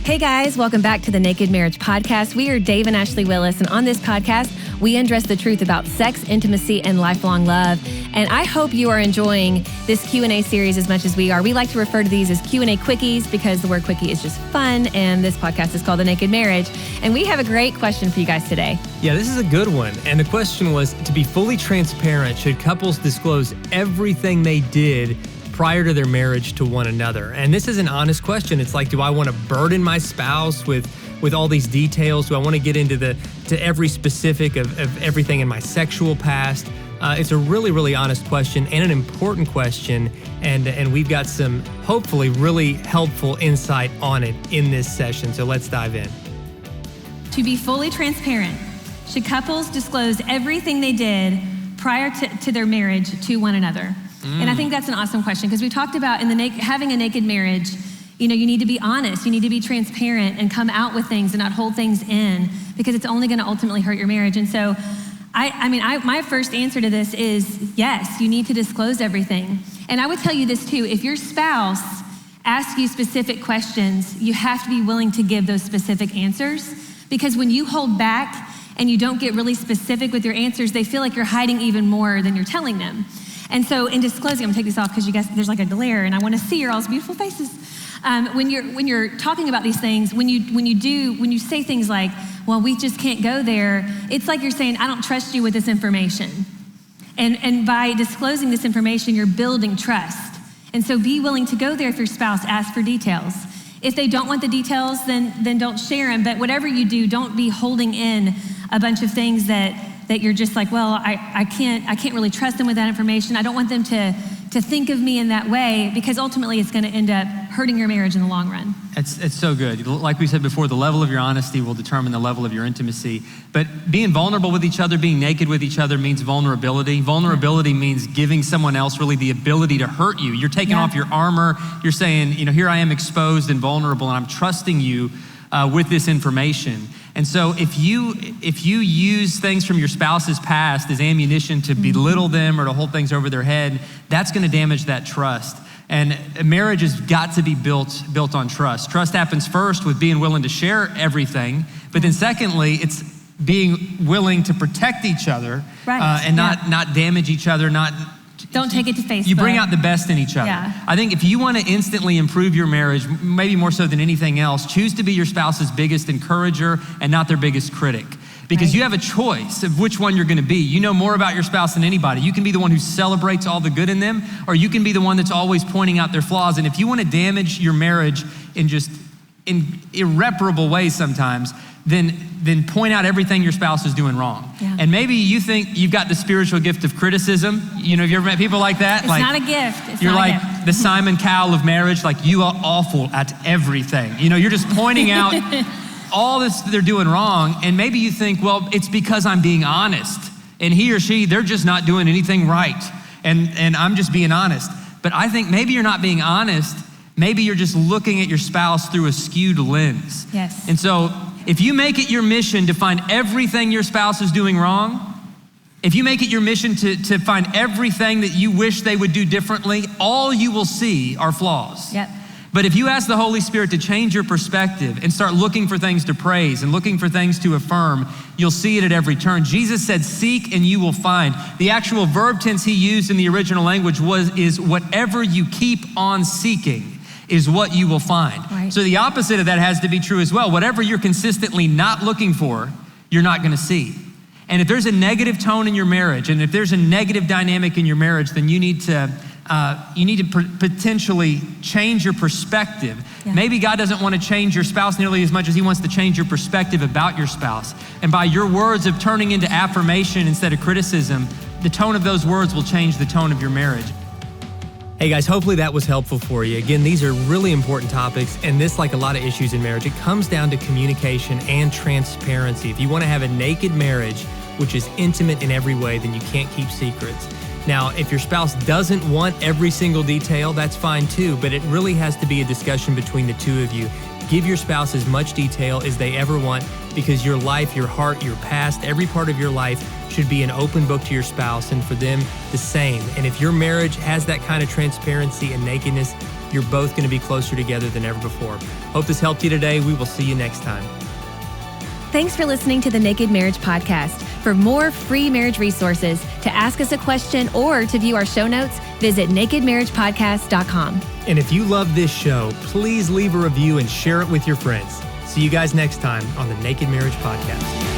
Hey guys, welcome back to the Naked Marriage Podcast. We are Dave and Ashley Willis, and on this podcast, we undress the truth about sex, intimacy, and lifelong love. And I hope you are enjoying this Q&A series as much as we are. We like to refer to these as Q&A quickies because the word quickie is just fun, and this podcast is called The Naked Marriage. And we have a great question for you guys today. Yeah, this is a good one. And the question was, to be fully transparent, should couples disclose everything they did prior to their marriage to one another? And this is an honest question. It's like, do I want to burden my spouse with all these details? Do I want to get into to every specific of everything in my sexual past? It's a really, really honest question and an important question. And we've got some, hopefully, really helpful insight on it in this session. So let's dive in. To be fully transparent, should couples disclose everything they did prior to their marriage to one another? And I think that's an awesome question because we talked about having a naked marriage, you need to be honest, you need to be transparent and come out with things and not hold things in because it's only going to ultimately hurt your marriage. And so, my first answer to this is yes, you need to disclose everything. And I would tell you this too, if your spouse asks you specific questions, you have to be willing to give those specific answers because when you hold back and you don't get really specific with your answers, they feel like you're hiding even more than you're telling them. And so in disclosing, I'm gonna take this off because you guys, there's like a glare and I wanna see your all's beautiful faces. When you're talking about these things, when you say things like, well, we just can't go there, it's like you're saying, I don't trust you with this information. And by disclosing this information, you're building trust. And so be willing to go there if your spouse asks for details. If they don't want the details, then don't share them. But whatever you do, don't be holding in a bunch of things that you're just like, well, I can't really trust them with that information. I don't want them to think of me in that way because ultimately it's going to end up hurting your marriage in the long run. It's so good. Like we said before, the level of your honesty will determine the level of your intimacy. But being vulnerable with each other, being naked with each other means vulnerability. Vulnerability means giving someone else really the ability to hurt you. You're taking off your armor. You're saying, here I am exposed and vulnerable and I'm trusting you with this information. And so if you use things from your spouse's past as ammunition to belittle them or to hold things over their head, that's gonna damage that trust. And a marriage has got to be built on trust. Trust happens first with being willing to share everything, but then secondly, it's being willing to protect each other and not damage each other, Don't take it to Facebook. You bring out the best in each other. Yeah. I think if you want to instantly improve your marriage, maybe more so than anything else, choose to be your spouse's biggest encourager and not their biggest critic. Because you have a choice of which one you're going to be. You know more about your spouse than anybody. You can be the one who celebrates all the good in them, or you can be the one that's always pointing out their flaws. And if you want to damage your marriage in irreparable ways sometimes, then point out everything your spouse is doing wrong. Yeah. And maybe you think you've got the spiritual gift of criticism. Have you ever met people like that? It's not a gift. You're like the Simon Cowell of marriage, like you are awful at everything. You're just pointing out all this they're doing wrong. And maybe you think, well, it's because I'm being honest. And he or she, they're just not doing anything right. And I'm just being honest. But I think maybe you're not being honest. Maybe you're just looking at your spouse through a skewed lens. Yes. And so if you make it your mission to find everything your spouse is doing wrong, if you make it your mission to find everything that you wish they would do differently, all you will see are flaws. Yep. But if you ask the Holy Spirit to change your perspective and start looking for things to praise and looking for things to affirm, you'll see it at every turn. Jesus said, seek and you will find. The actual verb tense he used in the original language is whatever you keep on seeking is what you will find. Right. So the opposite of that has to be true as well. Whatever you're consistently not looking for, you're not gonna see. And if there's a negative tone in your marriage, and if there's a negative dynamic in your marriage, then you need to potentially change your perspective. Yeah. Maybe God doesn't want to change your spouse nearly as much as he wants to change your perspective about your spouse. And by your words of turning into affirmation instead of criticism, the tone of those words will change the tone of your marriage. Hey guys, hopefully that was helpful for you. Again, these are really important topics, and this, like a lot of issues in marriage, it comes down to communication and transparency. If you want to have a naked marriage, which is intimate in every way, then you can't keep secrets. Now, if your spouse doesn't want every single detail, that's fine too, but it really has to be a discussion between the two of you. Give your spouse as much detail as they ever want, because your life, your heart, your past, every part of your life should be an open book to your spouse, and for them, the same. And if your marriage has that kind of transparency and nakedness, you're both going to be closer together than ever before. Hope this helped you today. We will see you next time. Thanks for listening to the Naked Marriage Podcast. For more free marriage resources, to ask us a question, or to view our show notes, visit nakedmarriagepodcast.com. And if you love this show, please leave a review and share it with your friends. See you guys next time on the Naked Marriage Podcast.